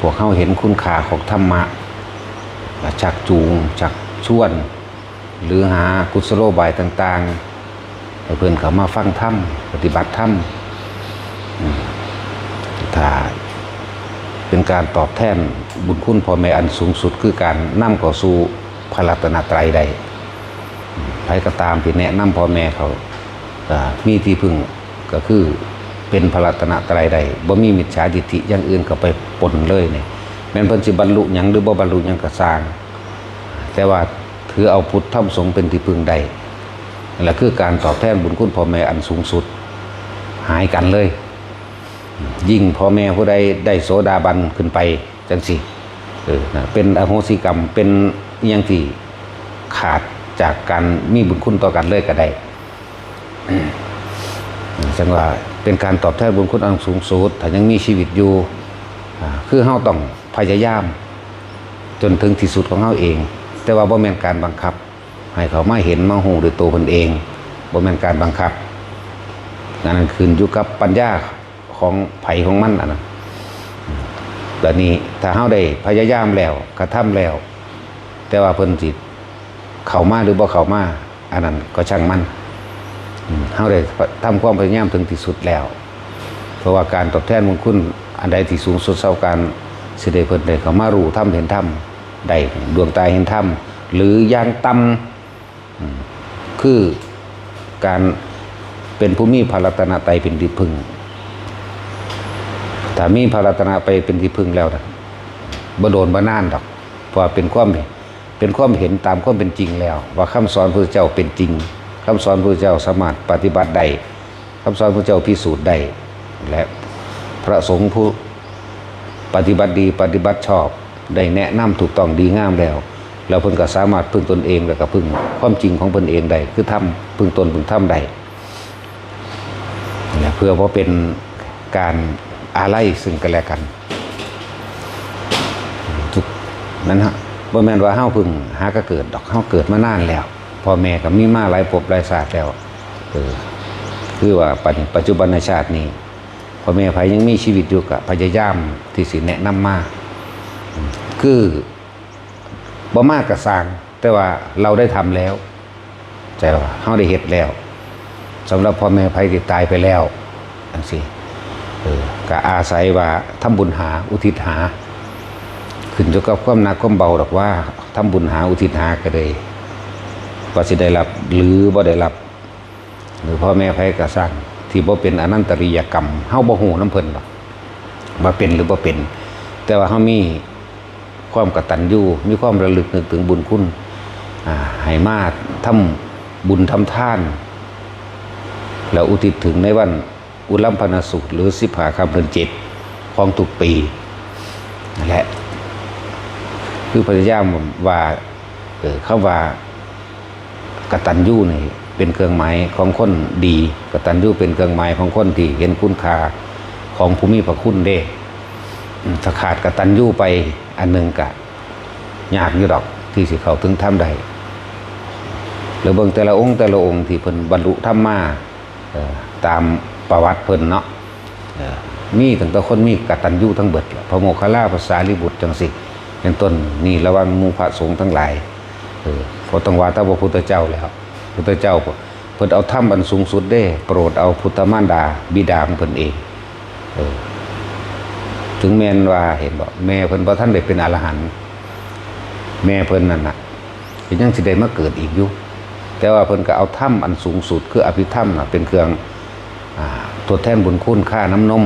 พวกเขาเห็นคุณค่าของธรรมะชักจูงชักชวนหรือหากุศโลบายต่างๆให้เพื่อนเขามาฟังธรรมปฏิบัติธรรมถ้าเป็นการตอบแทนบุญคุณพ่อแม่อันสูงสุดคือการนำเข้าสู่พระรัตนตรัยได้ใครก็ตามที่แนะนำพ่อแม่เขามีที่พึ่งก็คือเป็นพระรัตนตรัยได้บ่มีมิจฉาทิฏฐิอย่างอื่นก็ไปปนเลยเนี่ยแม้นเพิ่นสิบรรลุหยังหรือบ่บรรลุหยังก็สร้างแต่ว่าถือเอาพุทธธรรมสงฆ์เป็นที่พึ่งได้นั่นแหละคือการตอบแทนบุญคุณพ่อแม่อันสูงสุดหายกันเลยยิ่งพ่อแม่ผู้ใดได้โสดาบันขึ้นไปจังสิเป็นอโหสิกรรมเป็นอย่างที่ขาดจากการมีบุญคุณต่อกันเลยก็ได้จังว่าเป็นการตอบแทนบุญคุณอันสูงสุดถ้ายังมีชีวิตอยู่คือเฮาต้องพยายามจนถึงที่สุดของเฮาเองแต่ว่าบ่แม่นการบังคับให้เขามาเห็นมาฮู้ด้วยตัวเพิ่นเองบ่แม่นการบังคับนั่นขึ้นอยู่กับปัญญาของไผของมันอันนั้นแบบนี้ถ้าเฮาได้พยายามแล้วกระทำแล้วแต่ว่าเพิ่นสิเข้ามาหรือบ่เข้ามาอันนั้นก็ช่างมันเฮาได้ทำความพยายามถึงที่สุดแล้วเพราะว่าการตอบแทนบุญคุณอันใดที่สูงสุดเท่ากันสิได้เพิ่นได้เข้ามารู้ธรรมเห็นธรรมได้ดวงตาเห็นธรรมหรืออย่างต่ำคือการเป็นผู้มีพระรัตนตรัยเป็นที่พึ่งถ้ามีพระรัตนตรัยเป็นที่พึ่งแล้วนะบ่โดนบ่นานดอกเพราะเป็นความเห็นตามความเป็นจริงแล้วว่าคำสอนพระเจ้าเป็นจริงคำสอนพระเจ้าสามารถปฏิบัติได้คำสอนพระเจ้าพิสูจน์ได้และพระสงฆ์ผู้ปฏิบัติดีปฏิบัติชอบได้แนะนำถูกต้องดีงามแล้วเพิ่นก็สามารถพึ่งตนเองแล้วก็พึ่งความจริงของเพิ่นเองได้คือทำพึ่งตนพึ่งธรรมได้เพื่อว่าเป็นการอาลัยซึ่งกันและกันทุกนั้นฮะบ่แม่นว่าเฮาพึ่งหาก็เกิดดอกเฮาเกิดมานานแล้วพ่อแม่ก็มีมาหลายภพหลายชาติแล้วคือว่าปัจจุบันในชาตินี้พ่อแม่ไผยังมีชีวิตอยู่ก็พยายามที่สิแนะนำมาคือบ่มากก็สร้างแต่ว่าเราได้ทำแล้วใจว่าเฮาได้เฮ็ดแล้วสำหรับพ่อแม่ไผที่ตายไปแล้วจังซี่ก็อาศัยว่าทำบุญหาอุทิศหาขึ้นอยู่กับความหนักความเบาดอกว่าทำบุญหาอุทิศหาก็ได้ว่าสิได้รับหรือบ่ได้รับหรือพ่อแม่ไผก็สร้างที่บ่เป็นอนันตริยกรรมเฮาบ่ฮู้นำเพิ่นดอกว่าเป็นหรือบ่เป็นแต่ว่าเฮามีความกตัญญูมีความระลึกนึกถึงบุญคุณให้มาทำบุญทำทานแล้วอุทิศถึงในวันอุลัมพนสูตรหรือ15ค่ำเดือน7ของทุกปีนั่นแหละคือพยายามว่าคำว่ากตัญญูนี่เป็นเครื่องหมายของคนดีกตัญญูเป็นเครื่องหมายของคนที่เห็นคุณค่าของภูมิพระคุณเด้ถ้าขาดกตัญญูไปอันหนึ่งก็ยากอยู่ดอกที่สิเข้าถึงธรรมใดหรือเบิ่งแต่ละองค์ที่เพิ่นบรรลุธรรมมาตามประวัติเพิ่นเนาะมีตั้งแต่คนมีกตัญญูทั้งเบิดพระโมคคัลลาภาษาลิบุตรจังสิเป็นต้นนี่ระวังหมู่พระสงฆ์ทั้งหลายเพราะต้องว่าถ้าพระพุทธเจ้าแล้วพุทธเจ้าเพิ่นเอาธรรมอันสูงสุดได้โปรดเอาพุทธมารดาบิดาของเพิ่นเองถึงแม้นว่าเห็นบ่แม่เพิ่นบ่ทันได้เป็นอรหันต์แม่เพิ่นนั่นน่ะยังสิได้มาเกิดอีกอยู่แต่ว่าเพิ่นก็เอาธรรมอันสูงสุดคืออภิธรรมน่ะเป็นเครื่องทดแทนบุญคุณค่าน้ำนม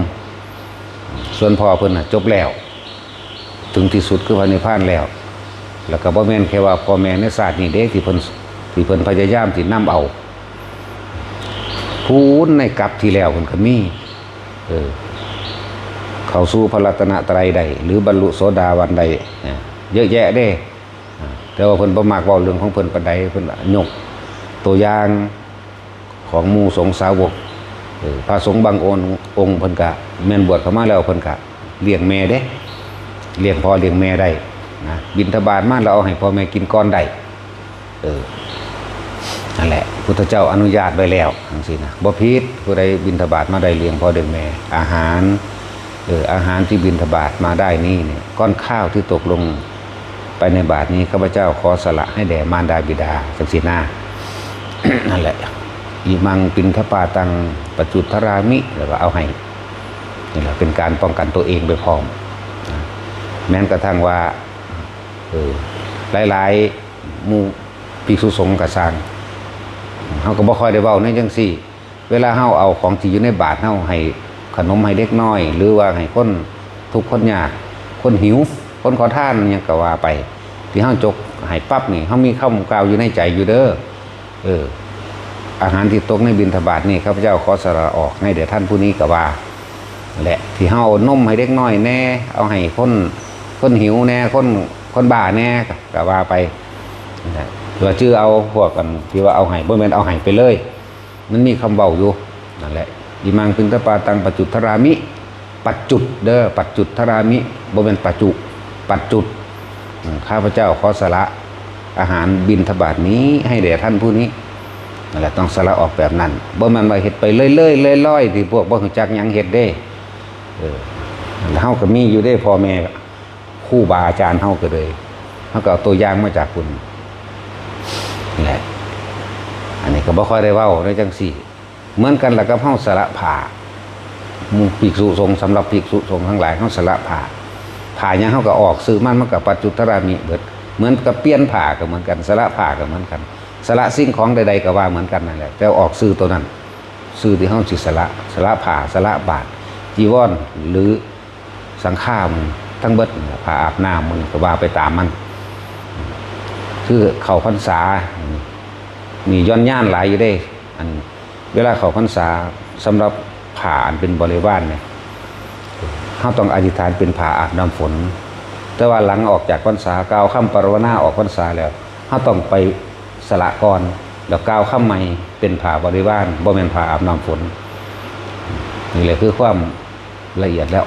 ส่วนพ่อเพิ่นน่ะจบแล้วถึงที่สุดคือพระนิพพานแล้วก็บ่แม่นแค่ว่าพ่อแม่ในศาสตร์นี้เด้ที่เพิ่นพยายามที่นำเอาพูนในกลับที่แล้วเพิ่นก็มีเข้าสู่พระรัตนตรัยได้หรือบรรลุโสดาบันได้เยอะแยะเด้แต่ว่าเพิ่นบ่มักเว้าเรื่องของเพิ่นปานใดเพิ่นยกตัวอย่างของหมู่สงฆ์สาวกพระสงฆ์บางองค์เพิ่นก็แม่นบวชเข้ามาแล้วเพิ่นก็เลี้ยงแม่เด้เลี้ยงพ่อเลี้ยงแม่ได้นะบิณฑบาตมาแล้วเอาให้พ่อแม่กินก่อนได้นั่นแหละพุทธเจ้าอนุญาตไว้แล้วจังซี่นะบ่ผิดผู้ใดบิณฑบาตมาได้เลี้ยงพ่อเลี้ยงแม่อาหาร อาหารที่บิณฑบาตมาได้นี่เนี่ยก้อนข้าวที่ตกลงไปในบาตรนี้ข้าพเจ้าขอสละให้แด่มารดาบิดาสักสินา นั่นแหละอิมังปิณฑปาตังปัจจุทรามิแล้วก็เอาให้นี่แหละเป็นการป้องกันตัวเองไปพร้อมแม้กระทั่งว่าหลายๆหมู่ภิกษุสงฆ์กระซังเขาก็บ่ค่อยได้เว้าในจังซี่เวลาเฮาเอาของที่อยู่ในบาตรเฮาให้ขนมให้เด็กน้อยหรือว่าให้คนทุกข์คนยากคนหิวคนขอทานหยังก็ว่าไปที่เฮาจกให้ปั๊บนี่เฮามีคำกล่าวอยู่ในใจอยู่เด้ออาหารที่ตกในบิณฑบาตนี่ข้าพเจ้าขอสละออกให้แด่ท่านผู้นี้ก็ว่าแหละที่เฮาเอานมให้เด็กน้อยแน่เอาให้คนหิวแน่คนบ้าแน่ก็ว่าไปว่าชื่อเอาพวกกันที่ว่าเอาให้บ่แม่นเอาให้ไปเลยมันมีคำเว้าอยู่นั่นแหละอิมังปิณฑปาตังปัจจุทรามิปัจจุเด้อปัจจุทรามิบ่แม่นปัจจุปัจจุข้าพเจ้าขอสละอาหารบิณฑบาตนี้ให้แด่ท่านผู้นี้นั่นแหละต้องสละออกแบบนั้นบ่แม่นว่าเฮ็ดไปเรื่อยๆลอยๆที่พวกบ่รู้จักหยังเฮ็ดเด้เฮาก็มีอยู่เด้พ่อแม่ครูบาอาจารย์เฮาก็เลยเฮาก็เอาตัวอย่างมาจากคุณนี่แหละอันนี้ก็บ่ค่อยได้เว้าในจังซี่เหมือนกันแล้วกับเฮาสละผ้าหมู่ภิกษุสงฆ์สำหรับภิกษุสงฆ์ทั้งหลายเฮาสละผ้าหยังเฮาก็ออกซื้อมันก็ปัจจุทรามิเบิดเหมือนกับเปลี่ยนผ้าก็เหมือนกันสละผ้าก็เหมือนกันสละสิ่งของใดๆก็ว่าเหมือนกันนั่นแหละแต่ออกซื้อตัวนั้นซื้อที่เฮาสิสละผ้าสละบาตรจีวรหรือสังฆามันทั้งเบิดผ้าอาบน้ำมันก็ว่าไปตามมันคือเข้าพรรษานี่ย้อนย่านหลายอยู่ได้อันเวลาเข้าพรรษาสำหรับผ้าอันเป็นบริวารเนี่ยเขาต้องอธิษฐานเป็นผ้าอาบน้ำฝนแต่ว่าหลังออกจากพรรษากล่าวคำปรวนาออกพรรษาแล้วเขาต้องไปสละก่อนแล้วกล่าวคำใหม่เป็นผ้าบริวารบ่แม่นผ้าอาบน้ำฝนนี่แหละคือความละเอียดและ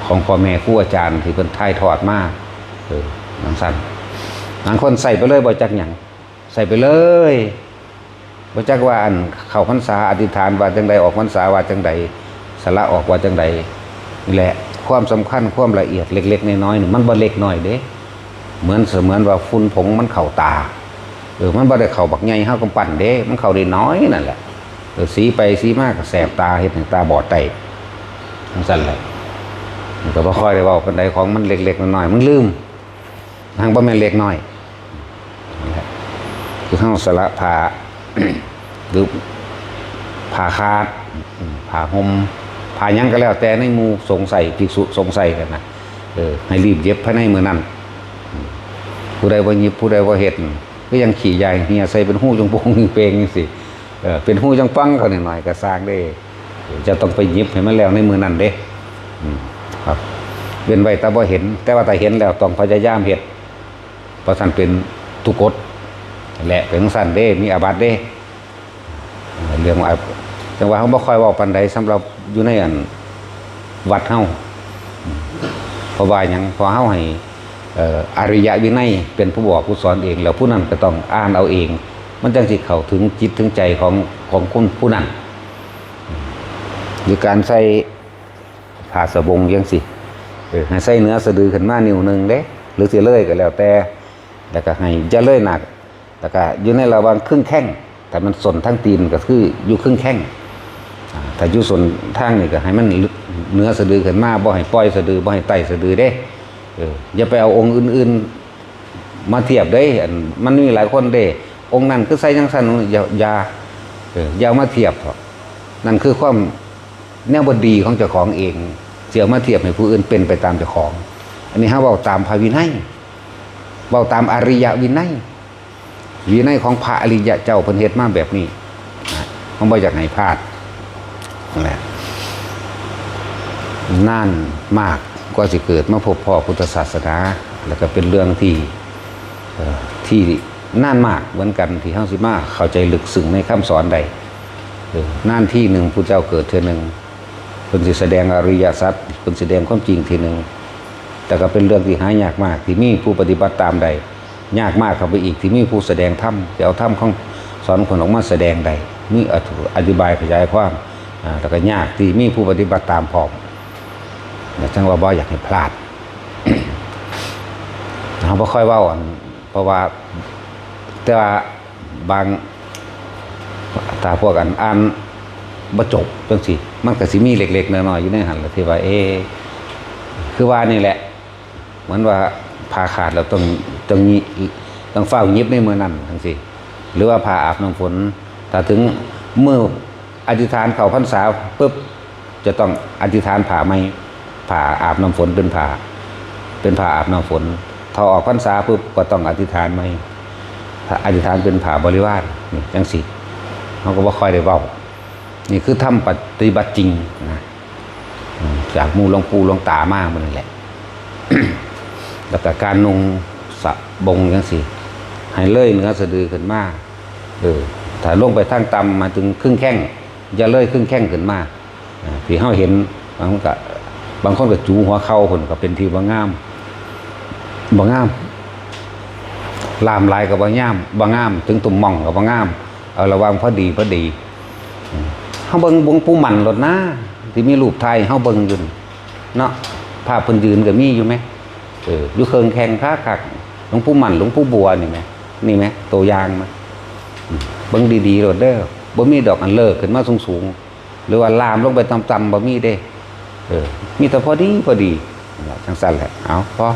ของพ่อแม่ครูอาจารย์ที่เพิ่นถ่ายทอดมาน้ำสั้นบางคนใส่ไปเลยบ่จักหยังใส่ไปเลยบ่จักว่าอันเข้าพรรษาอธิษฐานว่าจังใดออกพรรษาว่าจังใดสละออกว่าจังใดนี่แหละความสำคัญความละเอียดเล็กๆน้อยๆนี่มันบ่เล็กน้อยเด้เหมือนว่าฝุ่นผงมันเข้าตามันบ่ได้เข้าบักใหญ่เฮาก็ปั่นเด้มันเข้าได้น้อยนั่นแหละสีไปสีมากก็แสบตาเฮ็ดให้ตาบอดได้จังซั่นแหละมันก็บ่ค่อยได้เว้าปานใดของมันเล็กๆน้อยๆมันลืมทางบ่แม่นเล็กน้อยนี่แหละคือเฮาสละผ้า หรือผ้าคาดผ้าห่มผ้าหยังก็แล้วแต่ในหมู่สงสัยภิกษุสงสัยกันนะให้รีบเย็บภายในมื้อนั้นผู้ใดบ่หยิบผู้ใดบ่เฮ็ดก็ยังขี่ใหญ่เฮียใส่เป็นหู้จงโปงเปงจังซี่เป็นหู้จังปังเขาหน่อยก็สร้างได้จะต้องไปหยิบให้มันแล้วในมื้อนั้นเด้ครับเว้นไว้แต่บ่เห็นแต่ว่าถ้าเห็นแล้วต้องพยายามเฮ็ดเพราะท่านเป็นทุกฎแหละเป็นสั่นเด้มีอาบัติเด้เรื่องว่าจังว่าเขาบ่ค่อยเว้าปานใดสำหรับอยู่ในอันวัดเฮาเพราะว่าหยังพอเฮาให้อริยวินัยเป็นผู้บอกผู้สอนเองแล้วผู้นั้นก็ต้องอ่านเอาเองมันจังสิเข้าถึงจิตถึงใจของคนผู้นั้นหรือการใส่ผ้าสบงจังซี่ให้ใส่เนื้อสะดือขึ้นมานิ้วนึงเด้หรือสิเลยก็แล้วแต่แล้วก็ให้อย่าเลยหนักแล้วก็อยู่ในระหว่างครึ่งแข้งแต่มันส่วนทั้งตีนก็คืออยู่ครึ่งแข้งถ้าอยู่ส่วนทางนี่ก็ให้มันเนื้อสะดือขึ้นมาบ่ให้ปล่อยสะดือบ่ให้ไต่สะดือเด้อย่าไปเอาองค์อื่นๆมาเทียบเด้มันมีหลายคนเด้องค์นั้นคือใส่จังซั่นอย่ามาเทียบนั่นคือความแนวบ่ดีของเจ้าของเองเสียมาเทียบให้ผู้อื่นเป็นไปตามเจ้าของอันนี้เฮาเว้าตามพระวินัยเว้าตามอริยวินัยวินัยของพระอริยะเจ้าเพิ่นเฮ็ดมาแบบนี้ผมบ่อยากให้พลาดนั่นแหละนานมากกว่าสิเกิดมาพบพ่อพุทธศาสนาแล้วก็เป็นเรื่องที่นานมากเหมือนกันที่เฮาสิมาเข้าใจลึกซึ้งในคำสอนใดนานที่หนึ่งพุทธเจ้าเกิดเทื่อนึงเพิ่นสิแสดงอริยสัจเพิ่นแสดงความจริงทีนึงแต่ก็เป็นเรื่องที่หายากมากที่มีผู้ปฏิบัติตามใดยากมากเข้าไปอีกที่มีผู้แสดงธรรมจะเอาธรรมของสอนคนออกมาแสดงใดมีอธิบายขยายความ แล้วก็ยากที่มีผู้ปฏิบัติตามพร้อมแต่จังว่าบ่อยากให้พลาด เราบ่ค่อยเว้าเพราะว่าแต่ว่าบางตาพวกอ่านบ่จบจังซี่มันก็สิมีเล็กๆน้อยๆอยู่ในหันล่ะที่ว่าคือว่านี่แหละเหมือนว่าผ่าขาดแล้วต้องเฝ้ายิบในมื้อนั้นจังซี่หรือว่าผ่าอาบน้ำฝนถ้าถึงมื้ออธิษฐานเข้าพรรษาปุ๊บจะต้องอธิษฐานผ่าใหม่ผ่าอาบน้ำฝนเป็นผ่าอาบน้ำฝนถ้าออกพรรษาปุ๊บก็ต้องอธิษฐานใหม่ถ้าอธิษฐานเป็นผ่าบริวารนี่จังซี่เฮาก็บ่ค่อยได้เว้านี่คือทำปฏิบัติจริงนะจากหมู่หลวงปู่หลวงตามากมันนี่แหละ แล้วก็การนุ่งสบงจังซี่ให้เลยเนื้อสะดือขึ้นมาถ้าลงไปทางต่ำมาถึงครึ่งแข้งอย่าเลยครึ่งแข้งขึ้นมาที่เฮาเห็นบางคนก็จูหัวเข่าคนก็เป็นที่บ่งามลามลายก็บ่งามถึงตุ่มหม่องก็บ่งามเอาระวังพอดีเฮาเบิ่งหลวงปู่หมันรถนะที่มีรูปถ่ายเฮาเบิ่งอยู่เนาะภาพเพิ่นยืนก็มีอยู่ไหมอยู่เคิงแข่งคักหลวงปู่หมันหลวงปู่บัวนี่ไหมตัวอย่างมาเบิ่งดีๆโลดเด้อบ่มีดอกอันเลิกขึ้นมาสูงๆหรือว่าลามลงไปต่ำๆบ่มีเด้มีแต่พอดีจังซั่นแหละเอาพอ